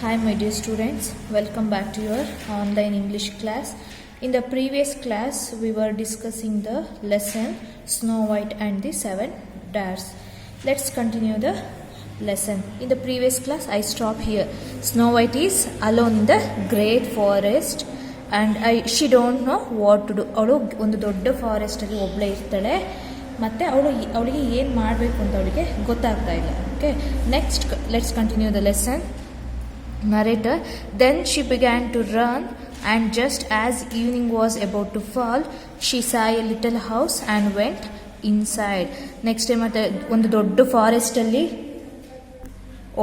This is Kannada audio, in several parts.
Hi my dear students, welcome back to your online English class. In the previous class we were discussing the lesson Snow White and the Seven Dwarfs. Let's continue the lesson. In the previous class I stopped here. Snow White is alone in the great forest and she don't know what to do. ಅವಳು ಒಂದು ದೊಡ್ಡ ಫಾರೆಸ್ಟ್ ಅಲ್ಲಿ ಒಬ್ಳೆ ಇರ್ತಾಳೆ ಮತ್ತೆ ಅವಳಿಗೆ ಏನು ಮಾಡಬೇಕು ಅಂತ ಅವಳಿಗೆ ಗೊತ್ತಾಗ್ತಾ ಇಲ್ಲ. Okay, next let's continue the lesson. Narrator, then she began to run, and just as evening was about to fall, she saw a little house and went inside. Next time ಒಂದು ದೊಡ್ಡ ಫಾರೆಸ್ಟ್ ಅಲ್ಲಿ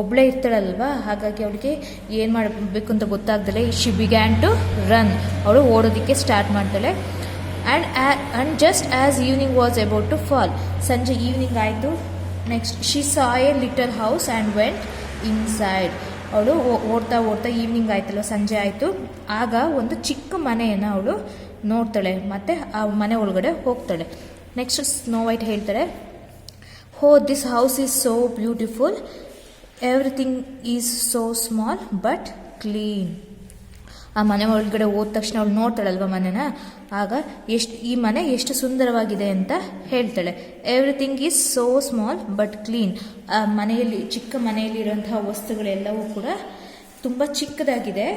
ಒಬ್ಳೆ ಇರ್ತಾಳಲ್ವಾ, ಹಾಗಾಗಿ ಅವಳಿಗೆ ಏನು ಮಾಡಬೇಕು ಅಂತ ಗೊತ್ತಾಗ್ದಲೆ ಶಿ ಬಿಗ್ಯಾನ್ ಟು ರನ್, ಅವಳು ಓಡೋದಕ್ಕೆ ಸ್ಟಾರ್ಟ್ ಮಾಡ್ತಾಳೆ. and just as evening was about to fall, ಸಂಜೆ ಈವ್ನಿಂಗ್ ಆಯಿತು. Next she saw A little house and went inside. ಅವಳು ಓಡ್ತಾ ಈವ್ನಿಂಗ್ ಆಯ್ತಲ್ವ, ಸಂಜೆ ಆಯಿತು. ಆಗ ಒಂದು ಚಿಕ್ಕ ಮನೆಯನ್ನು ಅವಳು ನೋಡ್ತಾಳೆ ಮತ್ತು ಆ ಮನೆ ಒಳಗಡೆ ಹೋಗ್ತಾಳೆ. ನೆಕ್ಸ್ಟ್ ಸ್ನೋ ವೈಟ್ ಹೇಳ್ತಾಳೆ, ಹೋ this house is so beautiful, everything is so small but clean. ಆ ಮನೆ ಒಳಗಡೆ ಹೋದ ತಕ್ಷಣ ಅವಳು ನೋಡ್ತಾಳಲ್ವ ಮನೆನ, ಆಗ ಈ ಮನೆ ಎಷ್ಟು ಸುಂದರವಾಗಿದೆ ಅಂತ ಹೇಳ್ತಾಳೆ. Everything is so small but clean. ಆ ಮನೆಯಲ್ಲಿ, ಚಿಕ್ಕ ಮನೆಯಲ್ಲಿರುವಂತಹ ವಸ್ತುಗಳೆಲ್ಲವೂ ಕೂಡ ತುಂಬ ಚಿಕ್ಕದಾಗಿದೆ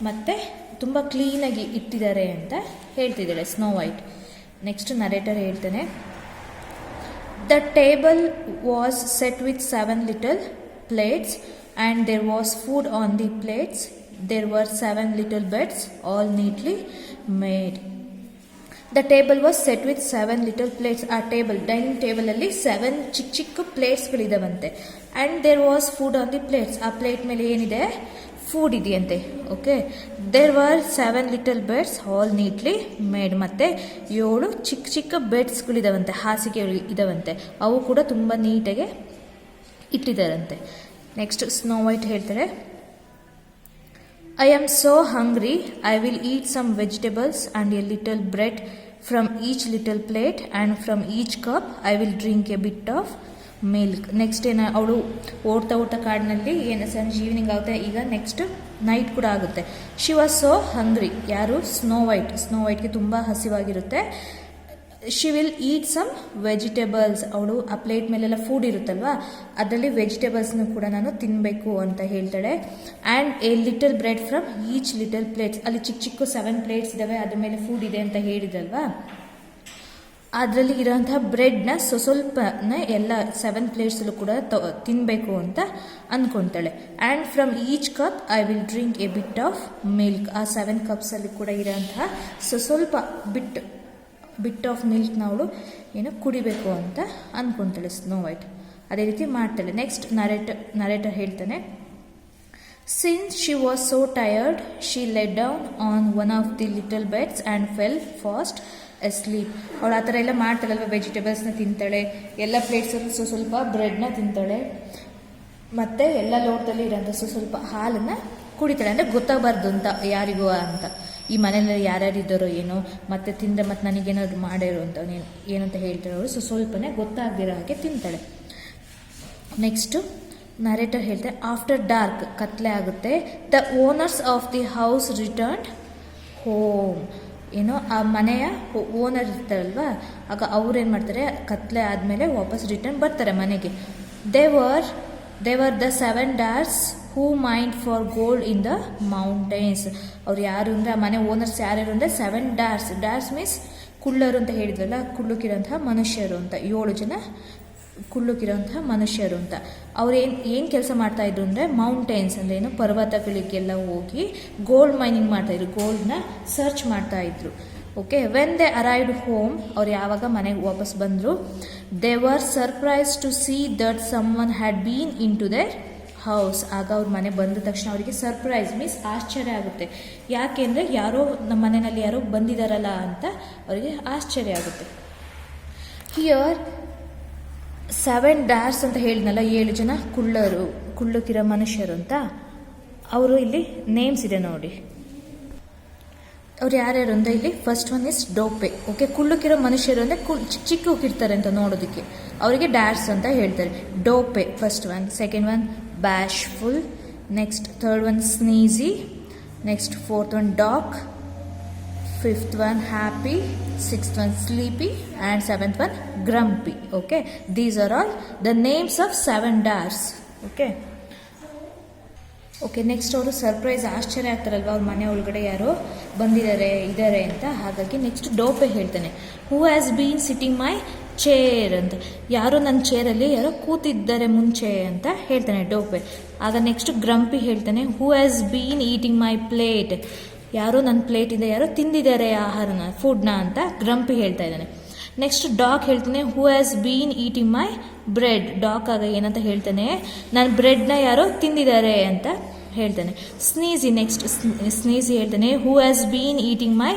ಮತ್ತು ತುಂಬ ಕ್ಲೀನಾಗಿ ಇಟ್ಟಿದ್ದಾರೆ ಅಂತ ಹೇಳ್ತಿದ್ದಾಳೆ ಸ್ನೋ ವೈಟ್. ನೆಕ್ಸ್ಟ್ ನರೇಟರ್ ಹೇಳ್ತಾನೆ, the table was set with 7 little plates and there was food on the plates. There were 7 little beds, all neatly made. The table was set with 7 little plates. ಆ ಟೇಬಲ್, ಡೈನಿಂಗ್ ಟೇಬಲ್ ಅಲ್ಲಿ 7 ಚಿಕ್ಕ ಪ್ಲೇಟ್ಸ್ಗಳಿದಾವಂತೆ. And there was food on the plates. ಆ ಪ್ಲೇಟ್ ಮೇಲೆ ಏನಿದೆ, ಫುಡ್ ಇದೆಯಂತೆ. Okay, there were 7 little beds, all neatly made. ಮತ್ತೆ 7 ಚಿಕ್ಕ ಬೆಡ್ಸ್ಗಳಿದಾವಂತೆ, ಹಾಸಿಗೆಗಳು ಇದಾವಂತೆ, ಅವು ಕೂಡ ತುಂಬ ನೀಟಾಗಿ ಇಟ್ಟಿದ್ದಾರಂತೆ. ನೆಕ್ಸ್ಟ್ ಸ್ನೋ ವೈಟ್ ಹೇಳ್ತಾಳೆ, I am so hungry, I will eat some vegetables and a little bread from each little plate and from each cup I will drink a bit of milk. Next ಏನು, ಅವಳು ಓಡ್ತಾ ಕಾಡಿನಲ್ಲಿ ಏನು ಸಂಜೆ ಈವ್ನಿಂಗ್ ಆಗುತ್ತೆ, ಈಗ ನೆಕ್ಸ್ಟ್ ನೈಟ್ ಕೂಡ ಆಗುತ್ತೆ. She was so hungry. ಯಾರು? ಸ್ನೋ ವೈಟ್ಗೆ ತುಂಬ ಹಸಿವಾಗಿರುತ್ತೆ. She will eat some vegetables. ಅವಳು ಆ ಪ್ಲೇಟ್ ಮೇಲೆಲ್ಲ ಫುಡ್ ಇರುತ್ತಲ್ವಾ, ಅದರಲ್ಲಿ ವೆಜಿಟೇಬಲ್ಸ್ನು ಕೂಡ ನಾನು ತಿನ್ನಬೇಕು ಅಂತ ಹೇಳ್ತಾಳೆ. And A little bread from each little plates. ಅಲ್ಲಿ ಚಿಕ್ಕ 7 ಪ್ಲೇಟ್ಸ್ ಇದ್ದಾವೆ, ಅದ್ರ ಮೇಲೆ ಫುಡ್ ಇದೆ ಅಂತ ಹೇಳಿದಲ್ವಾ, ಅದರಲ್ಲಿ ಇರೋಂತಹ ಬ್ರೆಡ್ನ ಸ್ವಲ್ಪನ ಎಲ್ಲ 7 ಪ್ಲೇಟ್ಸಲ್ಲೂ ಕೂಡ ತಿನ್ನಬೇಕು ಅಂತ ಅಂದ್ಕೊತಾಳೆ. And from each cup I will drink a bit of milk. ಆ 7 ಕಪ್ಸಲ್ಲಿ ಕೂಡ ಇರೋಂತಹ ಸ್ವಲ್ಪ ಬಿಟ್ ಆಫ್ ಮಿಲ್ಕ್ನ ಅವಳು ಏನು ಕುಡಿಬೇಕು ಅಂತ ಅಂದ್ಕೊತಾಳೆ ಸ್ನೋ ವೈಟ್. ಅದೇ ರೀತಿ ಮಾಡ್ತಾಳೆ. ನೆಕ್ಸ್ಟ್ ನರೇಟರ್ ಹೇಳ್ತಾನೆ, since she was so tired she let down on one of the little beds and fell fast asleep. ಅವಳು ಆ ಥರ ಎಲ್ಲ ಮಾಡ್ತಾಳಲ್ವ, ವೆಜಿಟೇಬಲ್ಸ್ನ ತಿಂತಾಳೆ, ಎಲ್ಲ ಪ್ಲೇಟ್ಸಲ್ಲೂ ಸ್ವಲ್ಪ ಬ್ರೆಡ್ನ ತಿಂತಾಳೆ, ಮತ್ತು ಎಲ್ಲ ಲೋಟದಲ್ಲಿ ಇರೋಂಥ ಸ್ವಲ್ಪ ಹಾಲನ್ನು ಕುಡಿತಾಳೆ. ಅಂದರೆ ಗೊತ್ತಾಗಬಾರ್ದು ಅಂತ ಯಾರಿಗೂ ಅಂತ, ಈ ಮನೆಯಲ್ಲಿ ಯಾರ್ಯಾರು ಇದ್ದಾರೋ ಏನೋ, ಮತ್ತೆ ತಿಂದರೆ ಮತ್ತೆ ನನಗೇನಾದ್ರು ಮಾಡಿರೋ ಅಂತ ಏನಂತ ಹೇಳ್ತಾಳೆ ಅವಳು. ಸ್ವಲ್ಪನೇ ಗೊತ್ತಾಗದಿರೋ ಹಾಗೆ ತಿಂತಾಳೆ. ನೆಕ್ಸ್ಟು ನರೇಟರ್ ಹೇಳ್ತಾರೆ, ಆಫ್ಟರ್ ಡಾರ್ಕ್, ಕತ್ಲೆ ಆಗುತ್ತೆ, the owners of the house return home. ಏನೋ ಆ ಮನೆಯ ಓನರ್ ಇರ್ತಾರಲ್ವ, ಆಗ ಅವ್ರೇನು ಮಾಡ್ತಾರೆ, ಕತ್ಲೆ ಆದಮೇಲೆ ವಾಪಸ್ ರಿಟರ್ನ್ ಬರ್ತಾರೆ ಮನೆಗೆ. They were the 7 dwarfs who mind for gold in the mountains. ಅವ್ರು ಯಾರು ಅಂದರೆ, ಆ ಮನೆ ಓನರ್ಸ್ ಯಾರ್ಯಾರು ಅಂದರೆ 7 dwarfs. ಡ್ವಾರ್ಸ್ ಮೀನ್ಸ್ ಕುಳ್ಳರು ಅಂತ ಹೇಳಿದ್ವಲ್ಲ, ಕುಳ್ಳುಕಿರೋಂತಹ ಮನುಷ್ಯರು ಅಂತ. 7 ಜನ ಕುಳ್ಳುಕಿರೋಂತಹ ಮನುಷ್ಯರು ಅಂತ. ಅವ್ರು ಏನು ಕೆಲಸ ಮಾಡ್ತಾಯಿದ್ರು ಅಂದರೆ, ಮೌಂಟೇನ್ಸ್ ಅಂದರೆ ಏನು, ಪರ್ವತಗಳಿಗೆಲ್ಲ ಹೋಗಿ ಗೋಲ್ಡ್ ಮೈನಿಂಗ್ ಮಾಡ್ತಾಯಿದ್ರು, ಗೋಲ್ಡ್ನ ಸರ್ಚ್ ಮಾಡ್ತಾಯಿದ್ರು. Okay, when they arrived home, ಅವ್ರು ಯಾವಾಗ ಮನೆಗೆ ವಾಪಸ್ ಬಂದರು, they were surprised to see that someone had been into their house. ಆಗ ಅವ್ರ ಮನೆ ಬಂದ ತಕ್ಷಣ ಅವರಿಗೆ ಸರ್ಪ್ರೈಸ್ ಮೀನ್ಸ್ ಆಶ್ಚರ್ಯ ಆಗುತ್ತೆ. ಯಾಕೆಂದರೆ ಯಾರೋ ನಮ್ಮ ಮನೆಯಲ್ಲಿ ಯಾರೋ ಬಂದಿದ್ದಾರಲ್ಲ ಅಂತ ಅವರಿಗೆ ಆಶ್ಚರ್ಯ ಆಗುತ್ತೆ. ಹಿಯರ್ 7 dwarfs ಅಂತ ಹೇಳಿದ್ನಲ್ಲ, 7 ಜನ ಕುಳ್ಳುಕಿರೋ ಮನುಷ್ಯರು ಅಂತ, ಅವರು ಇಲ್ಲಿ ನೇಮ್ಸ್ ಇದೆ ನೋಡಿ. ಅವ್ರು ಯಾರ್ಯಾರು ಅಂತ ಇಲ್ಲಿ first one is Dopey. Okay, ಕುಳ್ಳುಕಿರೋ ಮನುಷ್ಯರು ಅಂದರೆ ಚಿಕ್ಕಕ್ಕಿರ್ತಾರೆ ಅಂತ ನೋಡೋದಕ್ಕೆ, ಅವರಿಗೆ ಡ್ಯಾಡ್ಸ್ ಅಂತ ಹೇಳ್ತಾರೆ. Dopey first one. Second one Bashful, next third one sneezy, next fourth one dog, fifth one happy, sixth one sleepy, and seventh one grumpy. Okay, these are all the names of 7 dares. Okay next ಅವರು ಸರ್ಪ್ರೈಸ್ ಆಶ್ಚರ್ಯ ಆಗ್ತಾರಲ್ವ, ಅವ್ರ ಮನೆ ಒಳಗಡೆ ಯಾರೋ ಇದ್ದಾರೆ ಅಂತ. ಹಾಗಾಗಿ ನೆಕ್ಸ್ಟ್ ಡೋಪೆ ಹೇಳ್ತಾನೆ, who has bean sitting my chair ಅಂತ. ಯಾರೋ ನನ್ನ ಚೇರಲ್ಲಿ ಯಾರೋ ಕೂತಿದ್ದಾರೆ ಮುಂಚೆ ಅಂತ ಹೇಳ್ತಾನೆ ಡೋಪೆ. ಆಗ ನೆಕ್ಸ್ಟ್ ಗ್ರಂಪಿ ಹೇಳ್ತಾನೆ, who has been eating my plate. ಯಾರೋ ನನ್ನ ಪ್ಲೇಟಿಂದ ಯಾರೋ ತಿಂದಿದ್ದಾರೆ ಆಹಾರನ, ಫುಡ್ನ ಅಂತ ಗ್ರಂಪಿ ಹೇಳ್ತಾ ಇದ್ದಾನೆ. ನೆಕ್ಸ್ಟ್ ಡಾಗ್ ಹೇಳ್ತಾನೆ, who has been eating my bread. Dog ಆಗ ಏನಂತ ಹೇಳ್ತಾನೆ, ನನ್ನ ಬ್ರೆಡ್ನ ಯಾರೋ ತಿಂದಿದ್ದಾರೆ ಅಂತ ಹೇಳ್ತಾನೆ. ಸ್ನೀಸಿ ನೆಕ್ಸ್ಟ್ ಸ್ನೀಸಿ ಹೇಳ್ತಾನೆ, who has been eating my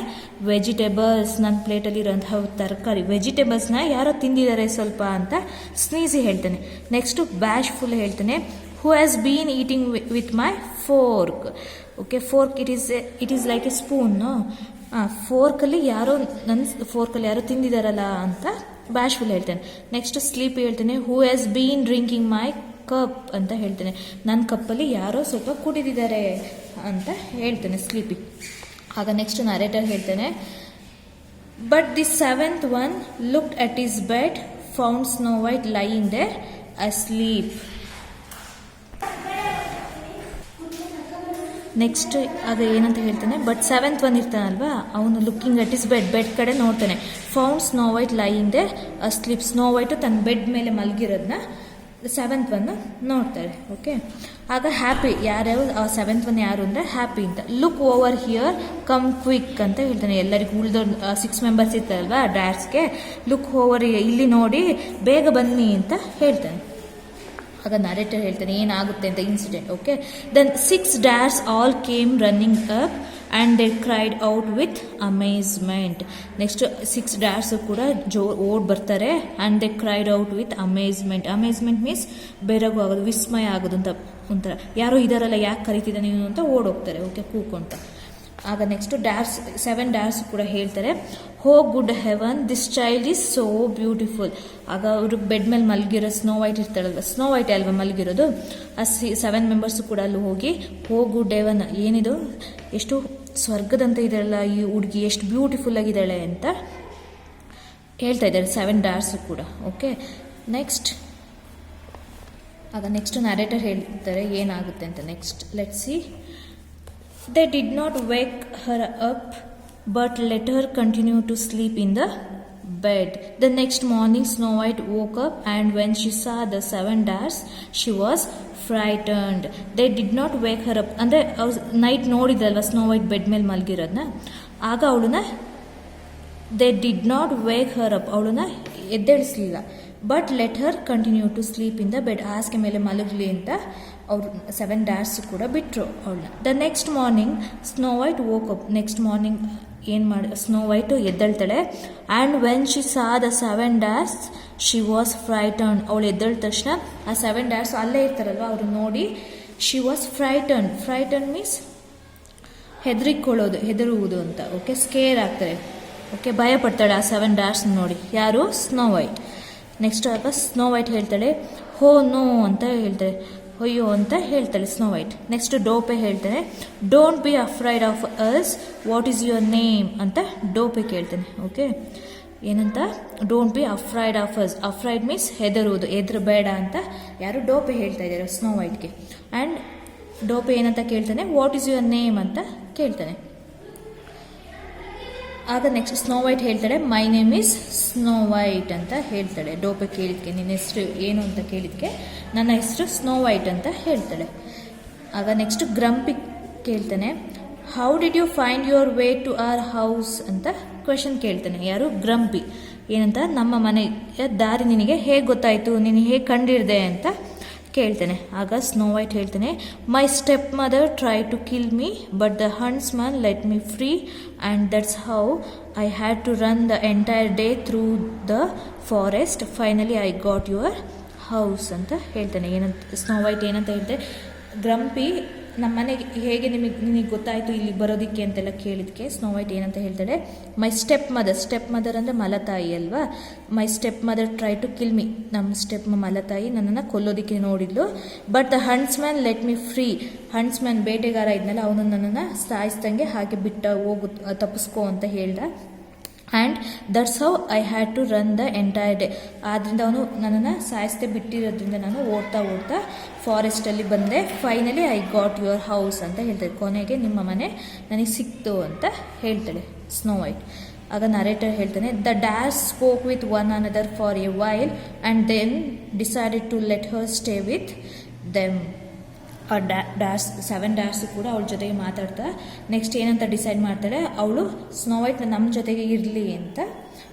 vegetables. ನನ್ನ ಪ್ಲೇಟಲ್ಲಿರೋಂತಹ ತರಕಾರಿ ವೆಜಿಟೇಬಲ್ಸ್ನ ಯಾರೋ ತಿಂದಿದ್ದಾರೆ ಸ್ವಲ್ಪ ಅಂತ ಸ್ನೀಸಿ ಹೇಳ್ತಾನೆ. ನೆಕ್ಸ್ಟ್ ಬ್ಯಾಶ್ಫುಲ್ ಹೇಳ್ತಾನೆ, who has been eating with my fork. Okay, fork it is like a spoon. ಫೋರ್ಕಲ್ಲಿ ಯಾರೋ ತಿಂದಿದಾರಲ್ಲ ಅಂತ ಬ್ಯಾಶ್ಫುಲ್ ಹೇಳ್ತಾನೆ. ನೆಕ್ಸ್ಟ್ ಸ್ಲೀಪಿ ಹೇಳ್ತಾನೆ, who has been drinking my cup ಅಂತ ಹೇಳ್ತಾನೆ. ನನ್ನ ಕಪ್ಪಲ್ಲಿ ಯಾರೋ ಸ್ವಲ್ಪ ಕುಡಿದಿದ್ದಾರೆ ಅಂತ ಹೇಳ್ತಾನೆ ಸ್ಲೀಪಿ. ಆಗ ನೆಕ್ಸ್ಟ್ ನರೇಟರ್ ಹೇಳ್ತಾನೆ, but the 7th one looked at his bed, found Snow White lying there asleep. Next ಆಗ ಏನಂತ ಹೇಳ್ತಾನೆ, ಬಟ್ 7th one ಇರ್ತಾನಲ್ವಾ, ಅವನು ಲುಕ್ಕಿಂಗ್ ಅಟ್ ಇಸ್ ಬೆಡ್ ಕಡೆ ನೋಡ್ತಾನೆ. Found snow white lying they asleep. Snow white ತನ್ನ ಬೆಡ್ ಮೇಲೆ ಮಲಗಿರೋದನ್ನ 7th one ನೋಡ್ತಾರೆ. ಓಕೆ, ಆಗ ಹ್ಯಾಪಿ, ಯಾರ್ಯಾರು ಆ 7th one ಯಾರು ಅಂದರೆ ಹ್ಯಾಪಿ ಅಂತ. Look over here, come quick ಅಂತ ಹೇಳ್ತಾನೆ. ಎಲ್ಲರಿಗೂ ಉಳಿದ 6 ಮೆಂಬರ್ಸ್ ಇರ್ತಾರಲ್ವಾ ಡ್ಯಾಡ್ಸ್ಗೆ, ಲುಕ್ ಓವರ್ ಇಲ್ಲಿ ನೋಡಿ ಬೇಗ ಬನ್ನಿ ಅಂತ ಹೇಳ್ತಾನೆ. ಆಗ ನರೇಟರ್ ಹೇಳ್ತಾನೆ ಏನಾಗುತ್ತೆ ಅಂತ incident. Okay, then 6 dares all came running up and they cried out with amazement. Next 6 dares ಕೂಡ ಓಡ್ ಬರ್ತಾರೆ. And they cried out with amazement. Amazement means ಬೆರಗು ಆಗೋದು, ವಿಸ್ಮಯ ಆಗೋದು ಅಂತ ಒಂಥರ, ಯಾರೋ ಇದಾರಲ್ಲ ಯಾಕೆ ಕರಿತಿದ್ದಾನೆ ನೀನು ಅಂತ ಓಡೋಗ್ತಾರೆ. ಓಕೆ, ಕೂಕೊಂತ. ಆಗ ನೆಕ್ಸ್ಟ್ 7 dares ಕೂಡ ಹೇಳ್ತಾರೆ, oh good heaven, this child is so beautiful. ಆಗ ಅವರು ಬೆಡ್ ಮೇಲೆ ಮಲಗಿರೋ ಸ್ನೋ ವೈಟ್ ಇರ್ತಾಳಲ್ವ, ಸ್ನೋ ವೈಟ್ ಅಲ್ವಾ ಮಲಗಿರೋದು, ಆ 7 ಮೆಂಬರ್ಸ್ ಕೂಡ ಅಲ್ಲಿ ಹೋಗಿ, ಹೋ ಗುಡ್ ಹೆವನ್, ಏನಿದು ಎಷ್ಟು ಸ್ವರ್ಗದಂತ ಇದೆಯಲ್ಲ ಈ ಹುಡುಗಿ, ಎಷ್ಟು ಬ್ಯೂಟಿಫುಲ್ ಆಗಿದ್ದಾಳೆ ಅಂತ ಹೇಳ್ತಾ ಇದ್ದಾರೆ 7 dares ಕೂಡ. ಓಕೆ, ನೆಕ್ಸ್ಟ್ ಆಗ ನೆಕ್ಸ್ಟ್ ನರೇಟರ್ ಹೇಳ್ತಾರೆ ಏನಾಗುತ್ತೆ ಅಂತ. Next let's see. They did not wake her up, but let her continue to sleep in the bed. The next morning, Snow White woke up, and when she saw the 7 dares, she was frightened. They did not wake her up. ಅಂದರೆ ನೈಟ್ ನೋಡಿದ್ರಲ್ವ ಸ್ನೋ ವೈಟ್ ಬೆಡ್ ಮೇಲೆ ಮಲಗಿರೋದನ್ನ, ಆಗ ಅವಳನ್ನ they did not wake her up, ಅವಳನ್ನ ಎದ್ದೇಳಿಸ್ಲಿಲ್ಲ. But let her continue to sleep in the bed, ಹಾಸಿಗೆ ಮೇಲೆ ಮಲಗಲಿ ಅಂತ ಅವರು 7 dares ಕೂಡ ಬಿಟ್ಟರು ಅವಳನ್ನ. The next morning snow white woke up. Next morning ಏನು ಮಾಡಿ ಸ್ನೋ ವೈಟು ಎದ್ದೇಳ್ತಾಳೆ. And when she saw the 7 dares she was frightened. ಅವಳು ಎದ್ದೇಳ ತಕ್ಷಣ ಆ 7 dares ಅಲ್ಲೇ ಇರ್ತಾರಲ್ವ ಅವರು ನೋಡಿ she was frightened. Frightened means ಹೆದರುವುದು ಅಂತ. ಓಕೆ, ಸ್ಕೇರ್ ಆಗ್ತಾರೆ. ಓಕೆ, ಭಯ ಪಡ್ತಾಳೆ ಆ 7 dares ನೋಡಿ. ಯಾರು? Snow white. ನೆಕ್ಸ್ಟ್ ಆಗ ಸ್ನೋ ವೈಟ್ ಹೇಳ್ತಾಳೆ, ಹೋ ನೋ ಅಂತ ಹೇಳ್ತಾಳೆ, ಅಯ್ಯೋ ಅಂತ ಹೇಳ್ತಾಳೆ ಸ್ನೋ ವೈಟ್. ನೆಕ್ಸ್ಟ್ ಡೋಪೆ ಹೇಳ್ತಾನೆ, don't be afraid of us, what is your name ಅಂತ ಡೋಪೆ ಕೇಳ್ತಾನೆ. ಓಕೆ, ಏನಂತ, don't be afraid of us. Afraid means ಹೆದರುವುದು, ಬೇಡ ಅಂತ ಯಾರು ಡೋಪೆ ಹೇಳ್ತಾ ಇದ್ದಾರೆ ಸ್ನೋ ವೈಟ್ಗೆ. ಆ್ಯಂಡ್ ಡೋಪೆ ಏನಂತ ಕೇಳ್ತಾನೆ, ವಾಟ್ ಈಸ್ ಯುವರ್ ನೇಮ್ ಅಂತ ಕೇಳ್ತಾನೆ. ಆಗ ನೆಕ್ಸ್ಟ್ ಸ್ನೋ ವೈಟ್ ಹೇಳ್ತಾಳೆ, my name is snow White ಅಂತ ಹೇಳ್ತಾಳೆ. ಡೋಪೆ ಕೇಳಿದ್ಕೆ ನಿನ್ನ ಹೆಸರು ಏನು ಅಂತ ಕೇಳಿದ್ಕೆ ನನ್ನ ಹೆಸರು ಸ್ನೋ ವೈಟ್ ಅಂತ ಹೇಳ್ತಾಳೆ. ಆಗ ನೆಕ್ಸ್ಟ್ ಗ್ರಂಪಿ ಕೇಳ್ತಾನೆ, how did you find your way to our house ಅಂತ ಕ್ವೆಶನ್ ಕೇಳ್ತಾನೆ. ಯಾರು? ಗ್ರಂಪಿ. ಏನಂತ, ನಮ್ಮ ಮನೆಯ ದಾರಿ ನಿನಗೆ ಹೇಗೆ ಗೊತ್ತಾಯಿತು, ನೀನು ಹೇಗೆ ಕಂಡಿಡ್ದೆ ಅಂತ ಕೇಳ್ತಾನೆ. ಆಗ ಸ್ನೋ ವೈಟ್ ಹೇಳ್ತಾನೆ, my step mother try to kill me but the huntsman let me free and that's how I had to run the entire day through the forest, finally I got your house ಅಂತ ಹೇಳ್ತಾನೆ. ಏನಂತ ಸ್ನೋ ವೈಟ್ ಏನಂತ ಹೇಳ್ತೆ, ಗ್ರಂಪಿ ನಮ್ಮ ಮನೆಗೆ ಹೇಗೆ ನಿನಗೆ ಗೊತ್ತಾಯಿತು ಇಲ್ಲಿ ಬರೋದಕ್ಕೆ ಅಂತೆಲ್ಲ ಕೇಳಿದಕ್ಕೆ ಸ್ನೋ ವೈಟ್ ಏನಂತ ಹೇಳ್ತಾಳೆ, ಮೈ ಸ್ಟೆಪ್ ಮದರ್ ಅಂದರೆ ಮಲತಾಯಿ ಅಲ್ವಾ, my step mother try to kill me, ನಮ್ಮ ಸ್ಟೆಪ್ ಮಲತಾಯಿ ನನ್ನನ್ನು ಕೊಲ್ಲೋದಕ್ಕೆ ನೋಡಿದ್ಲು, but the huntsman let me free, huntsman ಬೇಟೆಗಾರ ಇದ್ನಲ್ಲ ಅವನು ನನ್ನನ್ನು ಸಾಯಿಸ್ದಂಗೆ ಹಾಗೆ ತಪ್ಪಿಸ್ಕೋ ಅಂತ ಹೇಳ್ದ. And that's how I had to run the entire day, ಆದ್ದರಿಂದ ಅವನು ನನ್ನನ್ನು ಸಾಯಿಸ್ದೆ ಬಿಟ್ಟಿರೋದ್ರಿಂದ ನಾನು ಓಡ್ತಾ ಫಾರೆಸ್ಟಲ್ಲಿ ಬಂದೆ. Finally I got your house ಅಂತ ಹೇಳ್ತಾರೆ, ಕೊನೆಗೆ ನಿಮ್ಮ ಮನೆ ನನಗೆ ಸಿಕ್ತು ಅಂತ ಹೇಳ್ತಾಳೆ ಸ್ನೋ ವೈಟ್. ಆಗ ನರೇಟರ್ ಹೇಳ್ತಾನೆ, the dash spoke with one another for a while and then decided to let her stay with them. ಆ ಡ್ಯಾಶ್ 7 ಡ್ಯಾಶ್ ಕೂಡ ಅವಳ ಜೊತೆಗೆ ಮಾತಾಡ್ತಾ ನೆಕ್ಸ್ಟ್ ಏನಂತ ಡಿಸೈಡ್ ಮಾಡ್ತಾಳೆ, ಅವಳು ಸ್ನೋ ವೈಟ್ ನಮ್ಮ ಜೊತೆಗೆ ಇರಲಿ ಅಂತ,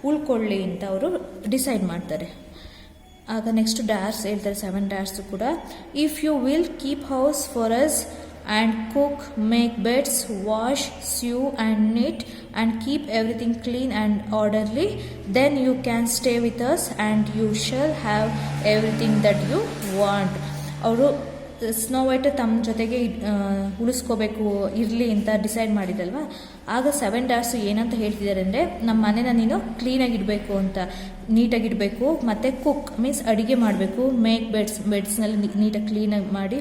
ಉಳ್ಕೊಳ್ಳಿ ಅಂತ ಅವರು ಡಿಸೈಡ್ ಮಾಡ್ತಾರೆ. ಆಗ ನೆಕ್ಸ್ಟ್ ಡ್ಯಾಶ್ ಹೇಳ್ತಾರೆ 7 ಡ್ಯಾಶ್ ಕೂಡ, if you will keep house for us and cook, make beds, wash, sew and knit and keep everything clean and orderly, then you can stay with us and you shall have everything that you want. ಅವರು ಸ್ನೋ ವೈಟ್ ತಮ್ಮ ಜೊತೆಗೆ ಉಳಿಸ್ಕೋಬೇಕು ಇರಲಿ ಅಂತ ಡಿಸೈಡ್ ಮಾಡಿದಲ್ವ. ಆಗ 7 ಡ್ಯಾಶ್ ಏನಂತ ಹೇಳ್ತಿದ್ದಾರೆ ಅಂದರೆ, ನಮ್ಮ ಮನೇನ ನೀನು ಕ್ಲೀನಾಗಿಡಬೇಕು ಅಂತ, ನೀಟಾಗಿಡಬೇಕು, ಮತ್ತು ಕುಕ್ ಮೀನ್ಸ್ ಅಡುಗೆ ಮಾಡಬೇಕು, ಮೇಕ್ ಬೆಡ್ಸ್ನಲ್ಲಿ ನೀಟಾಗಿ ಕ್ಲೀನಾಗಿ ಮಾಡಿ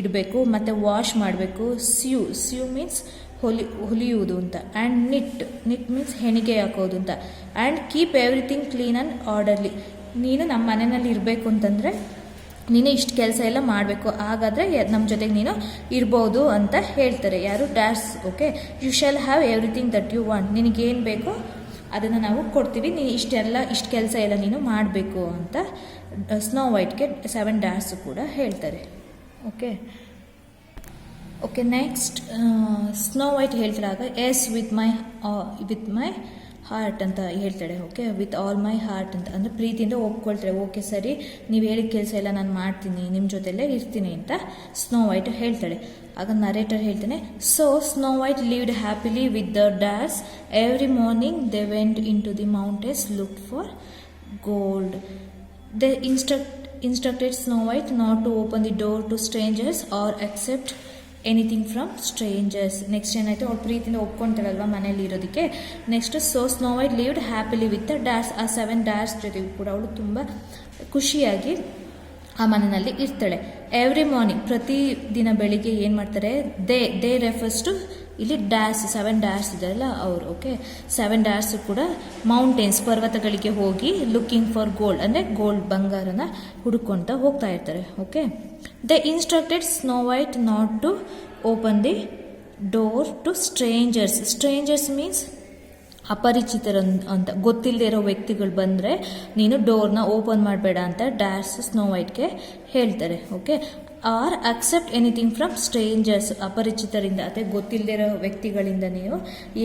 ಇಡಬೇಕು, ಮತ್ತು ವಾಶ್ ಮಾಡಬೇಕು, ಸ್ಯೂ ಮೀನ್ಸ್ ಹೊಲಿಯುವುದು ಅಂತ, ಆ್ಯಂಡ್ ನಿಟ್ ಮೀನ್ಸ್ ಹೆಣಿಗೆ ಹಾಕೋದು ಅಂತ, and keep everything clean and orderly. ನೀನು ನಮ್ಮ ಮನೆಯಲ್ಲಿ ಇರಬೇಕು ಅಂತಂದರೆ ನೀನು ಇಷ್ಟು ಕೆಲಸ ಎಲ್ಲ ಮಾಡಬೇಕು, ಹಾಗಾದರೆ ನಮ್ಮ ಜೊತೆಗೆ ನೀನು ಇರ್ಬೋದು ಅಂತ ಹೇಳ್ತಾರೆ ಯಾರು, dash. Okay, you shall have everything that you want, ನಿನಗೇನು ಬೇಕೋ ಅದನ್ನು ನಾವು ಕೊಡ್ತೀವಿ, ನೀನು ಇಷ್ಟು ಕೆಲಸ ಎಲ್ಲ ನೀನು ಮಾಡಬೇಕು ಅಂತ ಸ್ನೋ ವೈಟ್ಗೆ 7 ಡ್ಯಾಶ್ ಕೂಡ ಹೇಳ್ತಾರೆ. ಓಕೆ ನೆಕ್ಸ್ಟ್ ಸ್ನೋ ವೈಟ್ ಹೇಳ್ತಾರಾಗ, ಎಸ್ ವಿತ್ ಮೈ ಹಾರ್ಟ್ ಅಂತ ಹೇಳ್ತಾಳೆ. Okay, with all my heart ಅಂತ ಅಂದರೆ ಪ್ರೀತಿಯಿಂದ ಒಪ್ಕೊಳ್ತಾಳೆ. ಓಕೆ ಸರಿ, ನೀವು ಹೇಳಿದ ಕೆಲಸ ಎಲ್ಲ ನಾನು ಮಾಡ್ತೀನಿ, ನಿಮ್ಮ ಜೊತೆಲ್ಲೇ ಇರ್ತೀನಿ ಅಂತ ಸ್ನೋ ವೈಟ್ ಹೇಳ್ತಾಳೆ. ಆಗ ನರೇಟರ್ ಹೇಳ್ತಾನೆ, so Snow White lived happily with the dash. Every morning they went into the mountains looked for gold. ದೇ instructed Snow White not to open the door to strangers or accept anything from stranger's. Next ಏನಾಯಿತು, ಅವ್ಳು ಪ್ರೀತಿಯಿಂದ ಒಪ್ಕೊಳ್ತಾಳಲ್ವ ಮನೇಲಿ ಇರೋದಕ್ಕೆ. Next Snow White lived happily with dash. ಆ 7 ಡ್ಯಾಶ್ ಜೊತೆಗೂ ಕೂಡ ಅವಳು ತುಂಬ ಖುಷಿಯಾಗಿ ಆ ಮನೆಯಲ್ಲಿ ಇರ್ತಾಳೆ. ಎವ್ರಿ ಮಾರ್ನಿಂಗ್ ಪ್ರತಿದಿನ ಬೆಳಿಗ್ಗೆ ಏನು ಮಾಡ್ತಾರೆ, ದೇ ರೆಫರ್ಸ್ ಟು ಇಲ್ಲಿ ಡ್ಯಾಶ್ 7 ಡ್ಯಾಶ್ ಇದೆಲ್ಲ ಅವರು. ಓಕೆ, 7 ಡ್ಯಾಶ್ ಕೂಡ ಮೌಂಟೇನ್ಸ್ ಪರ್ವತಗಳಿಗೆ ಹೋಗಿ ಲುಕಿಂಗ್ ಫಾರ್ ಗೋಲ್ಡ್ ಅಂದರೆ ಗೋಲ್ಡ್ ಬಂಗಾರನ ಹುಡುಕೊಂತ ಹೋಗ್ತಾ ಇರ್ತಾರೆ. Okay, they instructed Snow White not to open the door to strangers means ಅಪರಿಚಿತರು ಅಂತ, ಗೊತ್ತಿಲ್ಲದೆ ಇರೋ ವ್ಯಕ್ತಿಗಳು ಬಂದರೆ ನೀನು ಡೋರ್ನ ಓಪನ್ ಮಾಡಬೇಡ ಅಂತ ಡ್ಯಾಶ್ ಸ್ನೋ ವೈಟ್ಗೆ ಹೇಳ್ತಾರೆ. Okay, are accept anything from strangers, ಅಪರಿಚಿತರಿಂದ ಅಥವಾ ಗೊತ್ತಿಲ್ಲದೆ ಇರೋ ವ್ಯಕ್ತಿಗಳಿಂದ ನೀನು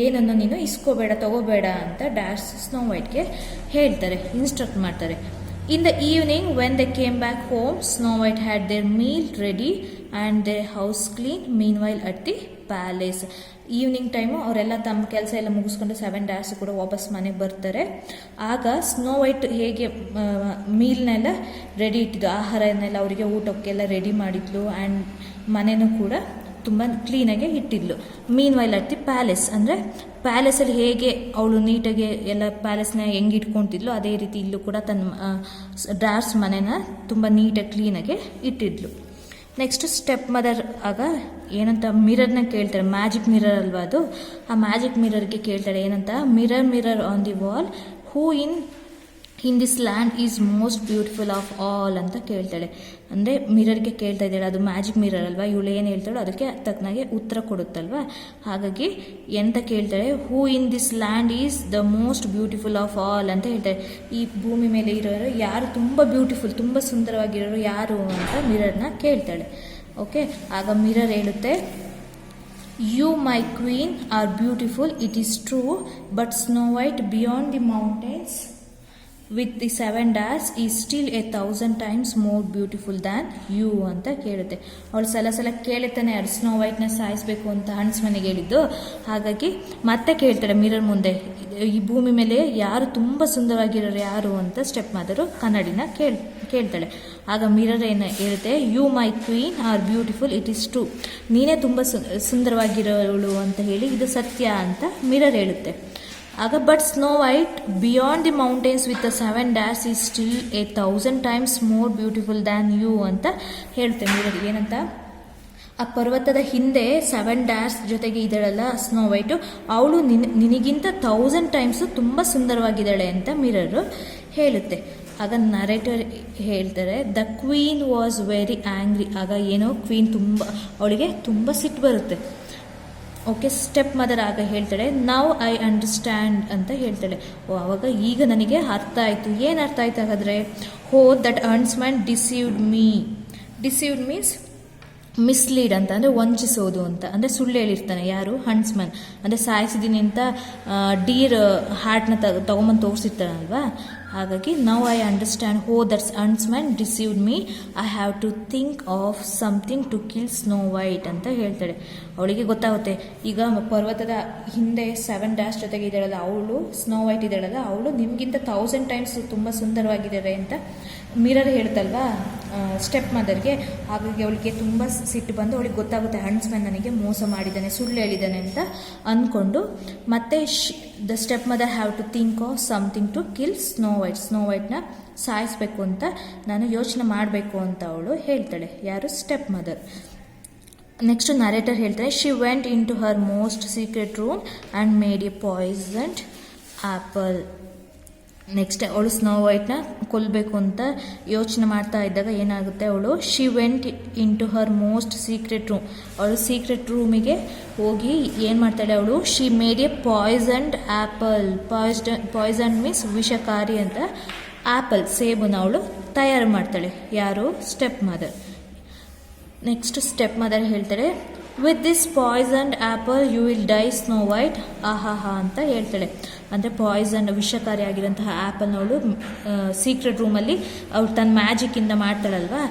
ಏನನ್ನು ನೀನು ಇಸ್ಕೋಬೇಡ, ತಗೋಬೇಡ ಅಂತ ಡ್ಯಾಶ್ ಸ್ನೋ ವೈಟ್ಗೆ ಹೇಳ್ತಾರೆ, ಇನ್ಸ್ಟ್ರಕ್ಟ್ ಮಾಡ್ತಾರೆ. In the evening when they came back home, Snow White had their meal ready and their house clean. Meanwhile at the palace. Evening time ಅವರೆಲ್ಲ ತಮ್ಮ ಕೆಲಸ ಎಲ್ಲ ಮುಗಿಸ್ಕೊಂಡು 7 ಡ್ಯಾಶ್ ಕೂಡ ವಾಪಸ್ ಮನೆಗೆ ಬರ್ತಾರೆ. ಆಗ ಸ್ನೋ ವೈಟ್ ಹೇಗೆ ಮೀಲ್ನೆಲ್ಲ ರೆಡಿ ಇಟ್ಟಿದ್ದು, ಆಹಾರನೆಲ್ಲ ಅವರಿಗೆ ಊಟಕ್ಕೆಲ್ಲ ರೆಡಿ ಮಾಡಿದ್ಲು, ಆ್ಯಂಡ್ ಮನೆಯೂ ಕೂಡ ತುಂಬ ಕ್ಲೀನಾಗೆ ಇಟ್ಟಿದ್ಲು. ಮೀನ್ ವೈಲ್ ಅಟ್ ದಿ ಪ್ಯಾಲೇಸ್ ಅಂದರೆ ಪ್ಯಾಲೇಸಲ್ಲಿ ಹೇಗೆ ಅವಳು ನೀಟಾಗಿ ಎಲ್ಲ ಪ್ಯಾಲೇಸ್ನ ಹೆಂಗೆ ಇಟ್ಕೊತಿದ್ಲು ಅದೇ ರೀತಿ ಇಲ್ಲೂ ಕೂಡ ತನ್ನ ಡ್ಯಾಶ್ ಮನೆನ ತುಂಬ ನೀಟಾಗಿ ಕ್ಲೀನಾಗೆ ಇಟ್ಟಿದ್ಲು. ನೆಕ್ಸ್ಟ್ ಸ್ಟೆಪ್ ಮದರ್ ಆಗ ಏನಂತ ಮಿರರ್ನ ಕೇಳ್ತಾಳೆ, ಮ್ಯಾಜಿಕ್ ಮಿರರ್ ಅಲ್ವಾ ಅದು, ಆ ಮ್ಯಾಜಿಕ್ ಮಿರರ್ಗೆ ಕೇಳ್ತಾಳೆ ಏನಂತ, mirror on the wall who in this land is most beautiful of all ಅಂತ ಕೇಳ್ತಾಳೆ. ಅಂದರೆ ಮಿರರ್ಗೆ ಕೇಳ್ತಾ ಇದ್ದಾಳೆ, ಅದು ಮ್ಯಾಜಿಕ್ ಮಿರರ್ ಅಲ್ವಾ, ಇವಳು ಏನು ಹೇಳ್ತಾಳೋ ಅದಕ್ಕೆ ತಕ್ಕನಾಗೆ ಉತ್ತರ ಕೊಡುತ್ತಲ್ವ. ಹಾಗಾಗಿ ಎಂತ ಕೇಳ್ತಾಳೆ, who in this land is the most beautiful of all ಅಂತ ಹೇಳ್ತಾಳೆ. ಈ ಭೂಮಿ ಮೇಲೆ ಇರೋರು ಯಾರು ತುಂಬ ಬ್ಯೂಟಿಫುಲ್, ತುಂಬ ಸುಂದರವಾಗಿರೋರು ಯಾರು ಅಂತ ಮಿರರ್ನ ಕೇಳ್ತಾಳೆ. ಓಕೆ, ಆಗ ಮಿರರ್ ಹೇಳುತ್ತೆ, you my queen are beautiful, it is true, but Snow White beyond the mountains with the 7 dash is still 1,000 times more beautiful than you ಅಂತ ಕೇಳುತ್ತೆ. ಅವಳು ಸಲ ಕೇಳುತ್ತಾನೆ, ಅದು ಸ್ನೋ ವೈಟ್ನ ಸಾಯಿಸಬೇಕು ಅಂತ ಹಣ್ಸ್ ಮನೆಗೆ ಹೇಳಿದ್ದು. ಹಾಗಾಗಿ ಮತ್ತೆ ಕೇಳ್ತಾಳೆ ಮಿರರ್ ಮುಂದೆ, ಈ ಭೂಮಿ ಮೇಲೆ ಯಾರು ತುಂಬ ಸುಂದರವಾಗಿರೋರು ಯಾರು ಅಂತ ಸ್ಟೆಪ್ ಮದರು ಕನ್ನಡಿನ ಕೇಳ್ತಾಳೆ. ಆಗ ಮಿರರ್ ಏನು ಹೇಳುತ್ತೆ, you my queen are beautiful, it is true, ನೀನೇ ತುಂಬ ಸುಂದರವಾಗಿರೋಳು ಅಂತ ಹೇಳಿ ಇದು ಸತ್ಯ ಅಂತ ಮಿರರ್ ಹೇಳುತ್ತೆ. ಆಗ but Snow White beyond the mountains with the 7 dares is still 1,000 times more beautiful than you ಅಂತ ಹೇಳುತ್ತೆ ಮಿರರ್. ಏನಂತ, ಆ ಪರ್ವತದ ಹಿಂದೆ 7 dares ಜೊತೆಗೆ ಇದ್ದಾಳಲ್ಲ ಸ್ನೋ ವೈಟು, ಅವಳು ನಿನಗಿಂತ 1000 times ತುಂಬ ಸುಂದರವಾಗಿದ್ದಾಳೆ ಅಂತ ಮಿರರು ಹೇಳುತ್ತೆ. ಆಗ ನರೇಟರ್ ಹೇಳ್ತಾರೆ, the queen was very angry. ಆಗ ಏನೋ ಕ್ವೀನ್ ಅವಳಿಗೆ ತುಂಬ ಸಿಟ್ಟು ಬರುತ್ತೆ. ಓಕೆ, ಸ್ಟೆಪ್ ಮದರ್ ಆಗ ಹೇಳ್ತಾಳೆ, ನೌ ಐ ಅಂಡರ್ಸ್ಟ್ಯಾಂಡ್ ಅಂತ ಹೇಳ್ತಾಳೆ. ಆವಾಗ ಈಗ ನನಗೆ ಅರ್ಥ ಆಯಿತು. ಏನು ಅರ್ಥ ಆಯ್ತು ಹಾಗಾದರೆ, ಹೋ ದಟ್ ಹಂಟ್ಸ್ಮನ್ ಡಿಸೀವ್ಡ್ ಮೀನ್ಸ್ ಮಿಸ್ಲೀಡ್ ಅಂತ, ಅಂದರೆ ವಂಚಿಸೋದು ಅಂತ, ಅಂದರೆ ಸುಳ್ಳು ಹೇಳಿರ್ತಾನೆ. ಯಾರು? ಹಂಟ್ಸ್ಮನ್. ಅಂದರೆ ಸಾಯಿಸಿದ್ದೀನಿ ಅಂತ ಡೀರ್ ಹಾರ್ಟ್ನ ತಗೊಂಬಂದು ತೋರಿಸಿರ್ತಾನಲ್ವಾ. ಹಾಗಾಗಿ now I understand how that's huntsman deceived me, I have to think of something to kill Snow White ಅಂತ ಹೇಳ್ತಾಳೆ. ಅವಳಿಗೆ ಗೊತ್ತಾಗುತ್ತೆ, ಈಗ ಪರ್ವತದ ಹಿಂದೆ 7 dares ಜೊತೆಗೆ ಇದ್ದಾಳಲ್ಲ ಅವಳು, ಸ್ನೋ ವೈಟ್ ಇದ್ದಾಳಲ್ಲ ಅವಳು ನಿಮಗಿಂತ 1000 times ತುಂಬ ಸುಂದರವಾಗಿದ್ದಾರೆ ಅಂತ ಮಿರರ್ ಹೇಳ್ತಲ್ವಾ ಸ್ಟೆಪ್ ಮದರ್ಗೆ. ಹಾಗಾಗಿ ಅವಳಿಗೆ ತುಂಬ ಸಿಟ್ಟು ಬಂದು ಅವಳಿಗೆ ಗೊತ್ತಾಗುತ್ತೆ, ಹಂಟ್ಸ್ಮನ್ ನನಗೆ ಮೋಸ ಮಾಡಿದ್ದಾನೆ, ಸುಳ್ಳು ಹೇಳಿದ್ದಾನೆ ಅಂತ ಅಂದ್ಕೊಂಡು ಮತ್ತೆ the stepmother have to think of something to kill snow ವೈಟ್ನ ಸಾಯಿಸಬೇಕು ಅಂತ ನಾನು ಯೋಚನೆ ಮಾಡಬೇಕು ಅಂತ ಅವಳು ಹೇಳ್ತಾಳೆ. ಯಾರು? Stepmother. ನೆಕ್ಸ್ಟ್ ನರೇಟರ್ ಹೇಳ್ತಾರೆ, she went into her most secret room and made a poisoned apple. Next ಅವಳು ಸ್ನೋ ವೈಟ್ನ ಕೊಲ್ಲಬೇಕು ಅಂತ ಯೋಚನೆ ಮಾಡ್ತಾ ಇದ್ದಾಗ ಏನಾಗುತ್ತೆ, ಅವಳು she went into her most secret room, ಅವಳು ಸೀಕ್ರೆಟ್ ರೂಮಿಗೆ ಹೋಗಿ ಏನು ಮಾಡ್ತಾಳೆ ಅವಳು, she made a poisoned apple. Poison means ವಿಷಕಾರಿ ಅಂತ. ಆ್ಯಪಲ್ ಸೇಬನ್ನು ಅವಳು ತಯಾರು ಮಾಡ್ತಾಳೆ. ಯಾರು? Stepmother. Next stepmother ಹೇಳ್ತಾಳೆ, with this poisoned apple you will die Snow White, ಆಹಾಹಾ ಅಂತ ಹೇಳ್ತಾಳೆ. ಅಂದರೆ ಪಾಯ್ಸನ್ ವಿಷಕಾರಿ ಆಗಿರೋಂತಹ ಆ್ಯಪಲ್ನವಳು ಸೀಕ್ರೆಟ್ ರೂಮಲ್ಲಿ ಅವಳು ತನ್ನ ಮ್ಯಾಜಿಕ್ಕಿಂದ ಮಾಡ್ತಾಳಲ್ವಾ,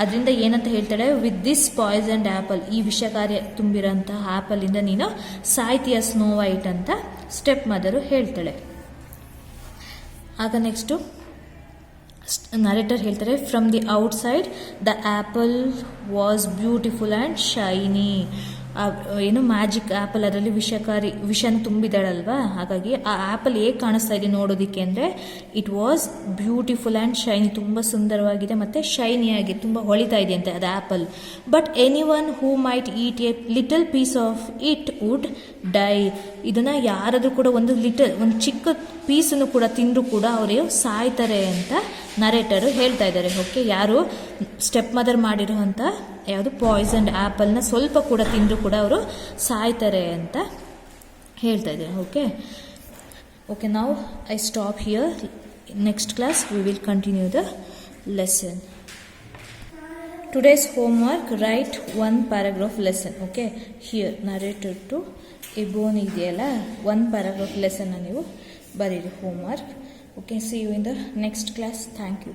ಅದರಿಂದ ಏನಂತ ಹೇಳ್ತಾಳೆ, ವಿತ್ ದಿಸ್ ಪಾಯ್ಸನ್ಡ್ ಆ್ಯಪಲ್, ಈ ವಿಷಕಾರಿ ತುಂಬಿರೋಂತಹ ಆ್ಯಪಲಿಂದ ನೀನು ಸಾಯ್ತೀಯ ಸ್ನೋ ವೈಟ್ ಅಂತ ಸ್ಟೆಪ್ ಮದರು ಹೇಳ್ತಾಳೆ. ಆಗ ನೆಕ್ಸ್ಟು ನರೇಟರ್ ಹೇಳ್ತಾರೆ, from the outside the apple was beautiful and shiny. ಏನು ಮ್ಯಾಜಿಕ್ ಆ್ಯಪಲ್, ಅದರಲ್ಲಿ ವಿಷನ ತುಂಬಿದಾಳಲ್ವಾ, ಹಾಗಾಗಿ ಆ ಆ್ಯಪಲ್ ಹೇಗೆ ಕಾಣಿಸ್ತಾ ಇದೆ ನೋಡೋದಕ್ಕೆ ಅಂದರೆ, it was beautiful and shiny, ತುಂಬ ಸುಂದರವಾಗಿದೆ ಮತ್ತು ಶೈನಿಯಾಗಿ ತುಂಬ ಹೊಳಿತಾ ಇದೆ ಅಂತೆ ಅದು apple. But anyone who might eat a little piece of it would die. ಇದನ್ನು ಯಾರಾದರೂ ಕೂಡ ಒಂದು ಚಿಕ್ಕ ಪೀಸನ್ನು ಕೂಡ ತಿಂದರೂ ಕೂಡ ಅವರು ಸಾಯ್ತಾರೆ ಅಂತ ನರೇಟರು ಹೇಳ್ತಾ ಇದ್ದಾರೆ. ಓಕೆ, ಯಾರು? ಸ್ಟೆಪ್ ಮದರ್ ಮಾಡಿರೋಂಥ ಯಾವುದು ಪಾಯ್ಸನ್ಡ್ ಆ್ಯಪಲ್ನ ಸ್ವಲ್ಪ ಕೂಡ ತಿಂದರೂ ಕೂಡ ಅವರು ಸಾಯ್ತಾರೆ ಅಂತ ಹೇಳ್ತಾ ಇದ್ದಾರೆ. Okay now I stop here. Next class we will continue the lesson. Today's homework, write 1 paragraph lesson. Okay, here narrated to above ಇದೆಯಲ್ಲ, 1 paragraph ಲೆಸನ್ನ ನೀವು ಬರೀರಿ homework. Okay, see you in the next class. Thank you.